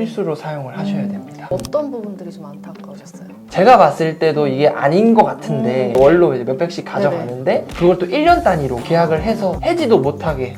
필수로 사용을 하셔야 됩니다. 어떤 부분들이 좀 안타까우셨어요? 제가 봤을 때도 이게 아닌 것 같은데 월로 이제 몇백씩 가져가는데 그걸 또 1년 단위로 계약을 해서 해지도 못하게.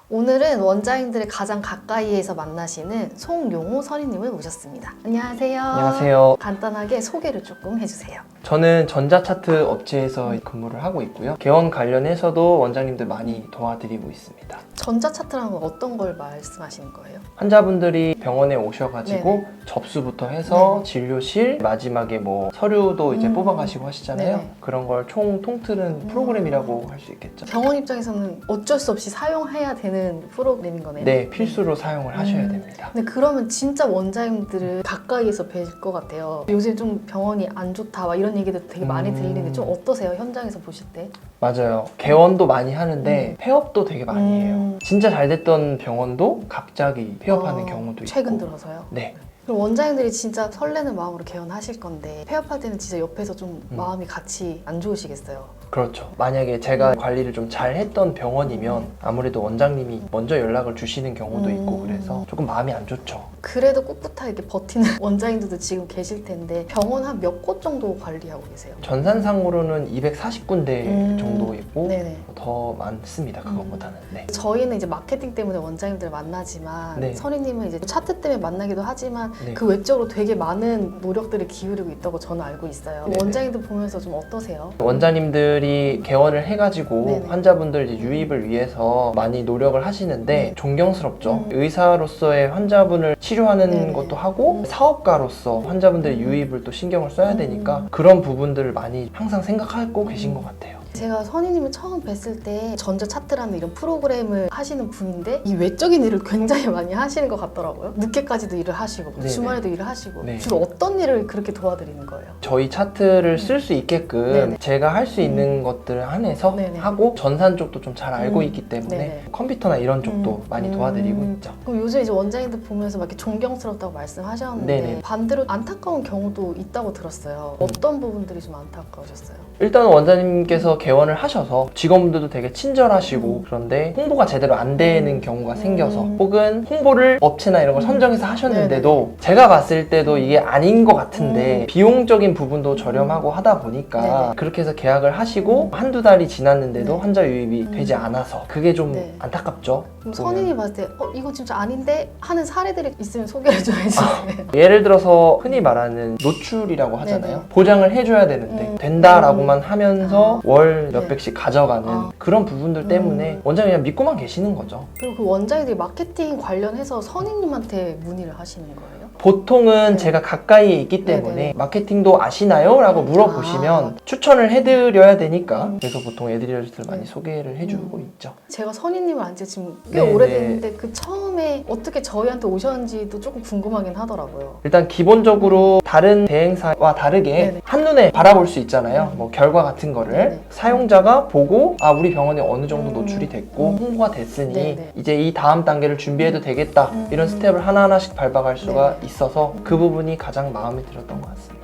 오늘은 원장님들의 가장 가까이에서 만나시는 송용호 선임님을 모셨습니다. 안녕하세요. 안녕하세요. 간단하게 소개를 조금 해주세요. 저는 전자차트 업체에서 근무를 하고 있고요. 개원 관련해서도 원장님들 많이 도와드리고 있습니다. 전자차트라는 건 어떤 걸 말씀하시는 거예요? 환자분들이 병원에 오셔가지고 네네. 접수부터 해서 네네. 진료실, 마지막에 뭐 서류도 이제 뽑아가시고 하시잖아요. 네네. 그런 걸 총 통틀은 프로그램이라고 할 수 있겠죠. 병원 입장에서는 어쩔 수 없이 사용해야 되는 프로그램인 거네요. 네, 필수로 사용을 하셔야 됩니다. 근데 그러면 진짜 원장님들을 가까이에서 뵐 것 같아요. 요새 좀 병원이 안 좋다 막 이런 얘기도 되게 많이 들리는데 좀 어떠세요? 현장에서 보실 때? 맞아요. 개원도 많이 하는데 폐업도 되게 많이 해요. 진짜 잘 됐던 병원도 갑자기 폐업하는 경우도 있고. 최근 들어서요? 네. 그럼 원장님들이 진짜 설레는 마음으로 개원하실 건데 폐업할 때는 진짜 옆에서 좀 마음이 같이 안 좋으시겠어요? 그렇죠. 만약에 제가 관리를 좀 잘 했던 병원이면 아무래도 원장님이 먼저 연락을 주시는 경우도 있고 그래서 조금 마음이 안 좋죠. 그래도 꿋꿋하게 이렇게 버티는 원장님들도 지금 계실 텐데 병원 한 몇 곳 정도 관리하고 계세요? 전산상으로는 240군데 정도 있고 네네. 더 많습니다. 그것보다는. 네. 저희는 이제 마케팅 때문에 원장님들을 만나지만 네. 선임님은 이제 차트 때문에 만나기도 하지만 네. 그 외적으로 되게 많은 노력들을 기울이고 있다고 저는 알고 있어요. 네네. 원장님들 보면서 좀 어떠세요? 원장님들이 개원을 해가지고 네네. 환자분들 이제 유입을 위해서 많이 노력을 하시는데 네. 존경스럽죠. 의사로서의 환자분을 치료하는 네네. 것도 하고 사업가로서 환자분들의 유입을 또 신경을 써야 되니까 그런 부분들을 많이 항상 생각하고 계신 것 같아요. 제가 선임님을 처음 뵀을 때 전자차트라는 이런 프로그램을 하시는 분인데 이 외적인 일을 굉장히 많이 하시는 것 같더라고요. 늦게까지도 일을 하시고 네네. 주말에도 일을 하시고 네. 주로 어떤 일을 그렇게 도와드리는 거예요? 저희 차트를 쓸 수 있게끔 네네. 제가 할 수 있는 것들을 한해서 네네. 하고 전산 쪽도 좀 잘 알고 있기 때문에 네네. 컴퓨터나 이런 쪽도 많이 도와드리고 있죠. 그럼 요즘 이제 원장님들 보면서 막 이렇게 존경스럽다고 말씀하셨는데 네네. 반대로 안타까운 경우도 있다고 들었어요. 어떤 부분들이 좀 안타까우셨어요? 일단 원장님께서 개원을 하셔서 직원분들도 되게 친절하시고 그런데 홍보가 제대로 안 되는 경우가 생겨서 혹은 홍보를 업체나 이런 걸 선정해서 하셨는데도 제가 봤을 때도 이게 아닌 것 같은데 비용적인 부분도 저렴하고 하다 보니까 네네. 그렇게 해서 계약을 하시고 한두 달이 지났는데도 네. 환자 유입이 되지 않아서 그게 좀 네. 안타깝죠. 그럼 선임이 봤을 때 이거 진짜 아닌데 하는 사례들이 있으면 소개를 좀 해주세요. 예를 들어서 흔히 말하는 노출이라고 하잖아요. 네네. 보장을 해줘야 되는데 된다라고만 하면서 월 네. 몇백씩 가져가는 그런 부분들 때문에 원장님 그냥 믿고만 계시는 거죠. 그리고 그 원장님들이 마케팅 관련해서 선임님한테 문의를 하시는 거예요? 보통은 네. 제가 가까이에 있기 때문에 네네. 마케팅도 아시나요? 라고 물어보시면 추천을 해드려야 되니까 그래서 보통 애드리얼스를 많이 소개를 해주고 있죠. 제가 선임님을 안 지 지금 꽤 네네. 오래됐는데 그 처음에 어떻게 저희한테 오셨는지도 조금 궁금하긴 하더라고요. 일단 기본적으로 다른 대행사와 다르게 네네. 한눈에 바라볼 수 있잖아요. 뭐 결과 같은 거를 네네. 사용자가 보고 우리 병원에 어느 정도 노출이 됐고 홍보가 됐으니 네네. 이제 이 다음 단계를 준비해도 되겠다 이런 스텝을 하나하나씩 밟아갈 수가 네네. 있어서 그 부분이 가장 마음에 들었던 것 같습니다.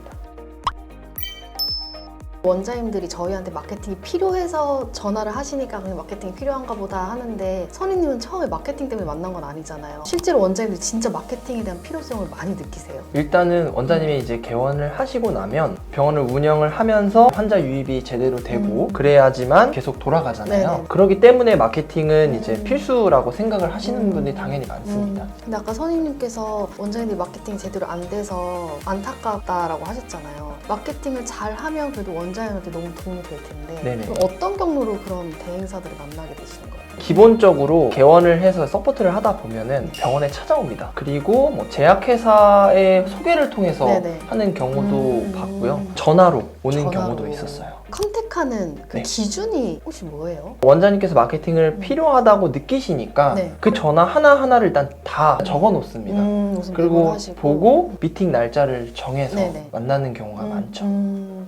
원장님들이 저희한테 마케팅이 필요해서 전화를 하시니까 그냥 마케팅이 필요한가 보다 하는데 선임님은 처음에 마케팅 때문에 만난 건 아니잖아요. 실제로 원장님들이 진짜 마케팅에 대한 필요성을 많이 느끼세요? 일단은 원장님이 이제 개원을 하시고 나면 병원을 운영을 하면서 환자 유입이 제대로 되고 그래야지만 계속 돌아가잖아요. 네네. 그렇기 때문에 마케팅은 이제 필수라고 생각을 하시는 분들이 당연히 많습니다. 근데 아까 선임님께서 원장님들이 마케팅이 제대로 안 돼서 안타깝다라고 하셨잖아요. 마케팅을 잘 하면 그래도 원장님한테 너무 도움이 될 텐데 네네. 그럼 어떤 경로로 그런 대행사들을 만나게 되시는 거예요? 기본적으로 개원을 해서 서포트를 하다 보면은 병원에 찾아옵니다. 그리고 뭐 제약회사의 소개를 통해서 네네. 하는 경우도 봤고요. 전화로 오는 전화로. 경우도 있었어요. 컨택하는 그 네. 기준이 혹시 뭐예요? 원장님께서 마케팅을 필요하다고 느끼시니까 네. 그 전화 하나하나를 일단 다 적어 놓습니다. 무슨 그리고 메모를 하시고. 보고 미팅 날짜를 정해서 네네. 만나는 경우가 많죠.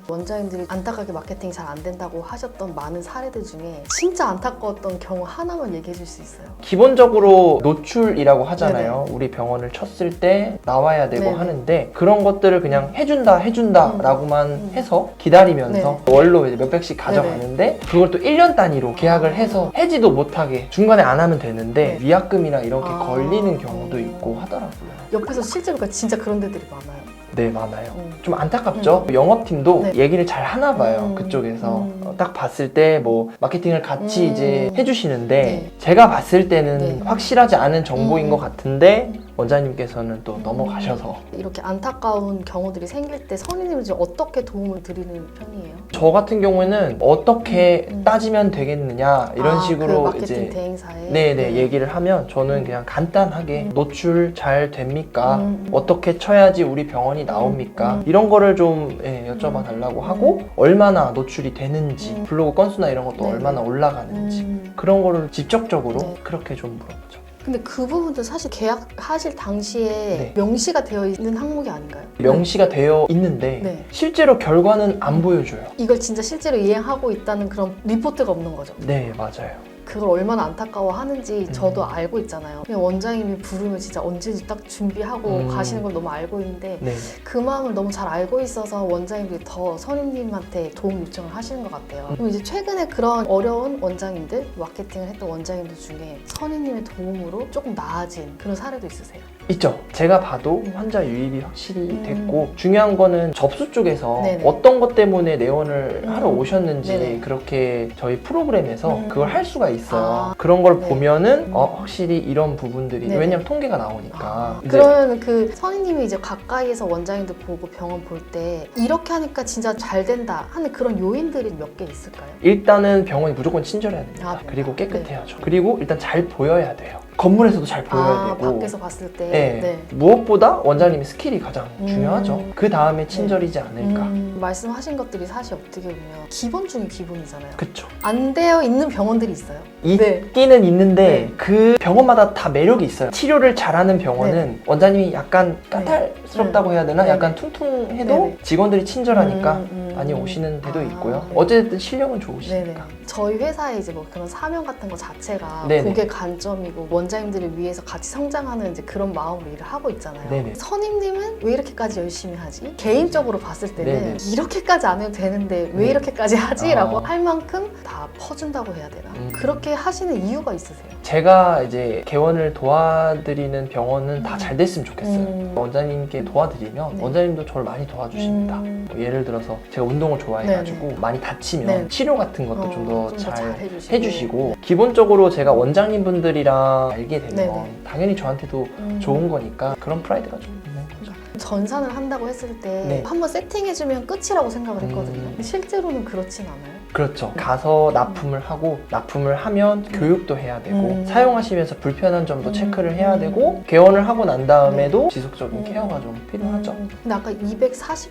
원장님들이 안타깝게 마케팅이 잘 안 된다고 하셨던 많은 사례들 중에 진짜 안타까웠던 경우 하나만 얘기해 줄 수 있어요? 기본적으로 노출이라고 하잖아요. 우리 병원을 쳤을 때 나와야 되고 네네. 하는데 그런 것들을 그냥 해준다 라고만 해서 기다리면서 월로 이제 몇백씩 가져가는데 그걸 또 1년 단위로 계약을 해서 해지도 못하게 중간에 안 하면 되는데 위약금이나 이렇게 걸리는 경우도 있고 하더라고요. 옆에서 실제로 진짜 그런 데들이 많아요. 네, 많아요. 좀 안타깝죠? 영업팀도 네. 얘기를 잘 하나 봐요. 그쪽에서. 딱 봤을 때 뭐 마케팅을 같이 이제 해주시는데 네. 제가 봤을 때는 네. 확실하지 않은 정보인 것 같은데 원장님께서는 또 넘어가셔서 이렇게 안타까운 경우들이 생길 때 선생님은 지금 어떻게 도움을 드리는 편이에요? 저 같은 경우에는 어떻게 따지면 되겠느냐 이런 식으로 그 마케팅 이제 대행사에 네네 얘기를 하면 저는 그냥 간단하게 노출 잘 됩니까? 어떻게 쳐야지 우리 병원이 나옵니까? 이런 거를 좀 여쭤봐 달라고 하고 얼마나 노출이 되는지 블로그 건수나 이런 것도 네. 얼마나 올라가는지 그런 거를 직접적으로 네. 그렇게 좀 물어보죠. 근데 그 부분도 사실 계약하실 당시에 네. 명시가 되어 있는 항목이 아닌가요? 명시가 되어 있는데 네. 실제로 결과는 안 보여줘요. 이걸 진짜 실제로 이행하고 있다는 그런 리포트가 없는 거죠. 네, 맞아요. 그걸 얼마나 안타까워하는지 저도 알고 있잖아요. 그냥 원장님이 부르면 진짜 언제든지 딱 준비하고 가시는 걸 너무 알고 있는데 네. 그 마음을 너무 잘 알고 있어서 원장님들이 더 선임님한테 도움 요청을 하시는 것 같아요. 그럼 이제 최근에 그런 어려운 원장님들, 마케팅을 했던 원장님들 중에 선임님의 도움으로 조금 나아진 그런 사례도 있으세요? 있죠. 제가 봐도 환자 유입이 확실히 됐고 중요한 거는 접수 쪽에서 네네. 어떤 것 때문에 내원을 하러 오셨는지 네네. 그렇게 저희 프로그램에서 그걸 할 수가 있어요. 아. 그런 걸 네. 보면은 확실히 이런 부분들이 네네. 왜냐면 통계가 나오니까 이제 그러면 그 선임님이 이제 가까이에서 원장님들 보고 병원 볼 때 이렇게 하니까 진짜 잘 된다 하는 그런 요인들이 몇 개 있을까요? 일단은 병원이 무조건 친절해야 됩니다. 아, 그리고 깨끗해야죠. 그리고 일단 잘 보여야 돼요. 건물에서도 잘 보여야 되고 밖에서 봤을 때 네. 무엇보다 원장님의 스킬이 가장 중요하죠. 그 다음에 친절이지 않을까. 말씀하신 것들이 사실 어떻게 보면 기본 중에 기본이잖아요. 그쵸. 안 되어 있는 병원들이 있어요. 있기는 있는데 네. 그 병원마다 다 매력이 있어요. 치료를 잘하는 병원은 원장님이 약간 까탈스럽다고 해야 되나? 네. 약간 퉁퉁해도 네네. 직원들이 친절하니까 많이 오시는 데도 있고요. 네. 어쨌든 실력은 네네. 좋으시니까. 저희 회사에 이제 뭐 그런 사명 같은 거 자체가 네네. 그게 관점이고 원장님들을 위해서 같이 성장하는 이제 그런 마음으로 일을 하고 있잖아요. 네네. 선임님은 왜 이렇게까지 열심히 하지? 개인적으로 봤을 때는 네네. 이렇게까지 안 해도 되는데 왜 네. 이렇게까지 하지? 라고 아. 할 만큼 다 퍼준다고 해야 되나? 그렇게 하시는 이유가 있으세요? 제가 이제 개원을 도와드리는 병원은 다 잘 됐으면 좋겠어요. 원장님께 도와드리면 네. 원장님도 저를 많이 도와주십니다. 뭐 예를 들어서 제가 운동을 좋아해가지고 많이 다치면 네. 치료 같은 것도 좀 더 좀 잘 더 해주시고 기본적으로 제가 원장님분들이랑 알게 되면 네네. 당연히 저한테도 좋은 거니까 그런 프라이드가 좀 있는 거죠. 전산을 한다고 했을 때 네. 한번 세팅해주면 끝이라고 생각을 했거든요. 근데 실제로는 그렇진 않아요. 그렇죠. 가서 납품을 하고 납품을 하면 교육도 해야 되고 사용하시면서 불편한 점도 체크를 해야 되고 개원을 하고 난 다음에도 지속적인 케어가 좀 필요하죠. 근데 아까 240곳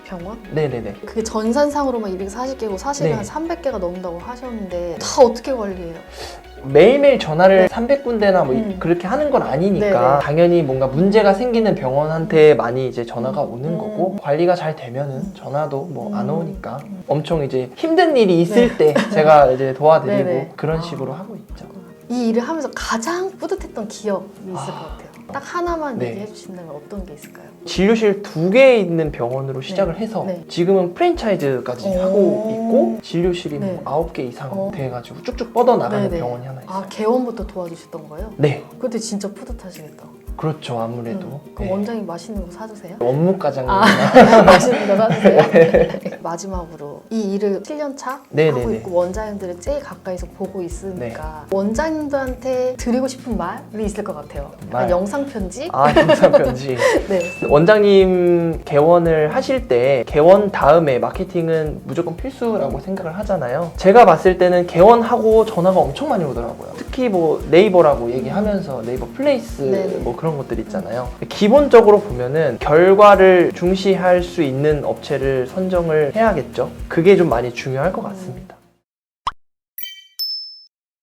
병원? 네네네. 그게 전산상으로만 240개고 사실은 네. 한 300개가 넘는다고 하셨는데 다 어떻게 관리해요? 매일매일 전화를 네. 300군데나 뭐 그렇게 하는 건 아니니까 네네. 당연히 뭔가 문제가 생기는 병원한테 많이 이제 전화가 오는 거고 관리가 잘 되면은 전화도 뭐 안 오니까 엄청 이제 힘든 일이 있을 때 제가 이제 도와드리고 네네. 그런 식으로 하고 있죠. 이 일을 하면서 가장 뿌듯했던 기억이 있을 것 같아요. 딱 하나만 네. 얘기해 주신다면 어떤 게 있을까요? 진료실 2개 있는 병원으로 시작을 해서 네. 지금은 프랜차이즈까지 오. 하고 있고 진료실이 네. 뭐 9개 이상 돼가지고 쭉쭉 뻗어나가는 네네. 병원이 하나 있어요. 아, 개원부터 도와주셨던 거예요? 네, 그때 진짜 뿌듯하시겠다. 그렇죠. 아무래도 그럼 네. 원장님 맛있는 거 사주세요? 원무과장님 맛있는 거 사주세요? 마지막으로 이 일을 7년 차 네네네. 하고 있고 원장님들을 제일 가까이서 보고 있으니까 원장님들한테 드리고 싶은 말이 있을 것 같아요. 말. 영상 편지? 아, 영상 편지. 네. 원장님 개원을 하실 때 개원 다음에 마케팅은 무조건 필수라고 생각을 하잖아요. 제가 봤을 때는 개원하고 전화가 엄청 많이 오더라고요. 특히 뭐 네이버라고 얘기하면서 네이버 플레이스 네네. 뭐 그런 것들 있잖아요. 기본적으로 보면은 결과를 중시할 수 있는 업체를 선정을 해야겠죠. 그게 좀 많이 중요할 것 같습니다.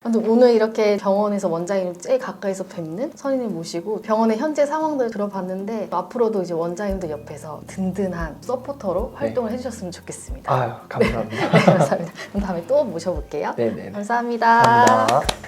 아무튼 오늘 이렇게 병원에서 원장님 제일 가까이서 뵙는 선임님 모시고 병원의 현재 상황들 들어봤는데 앞으로도 이제 원장님들 옆에서 든든한 서포터로 활동을 해주셨으면 좋겠습니다. 아유, 감사합니다. 네, 감사합니다. 그럼 다음에 또 모셔볼게요. 네네. 감사합니다. 감사합니다.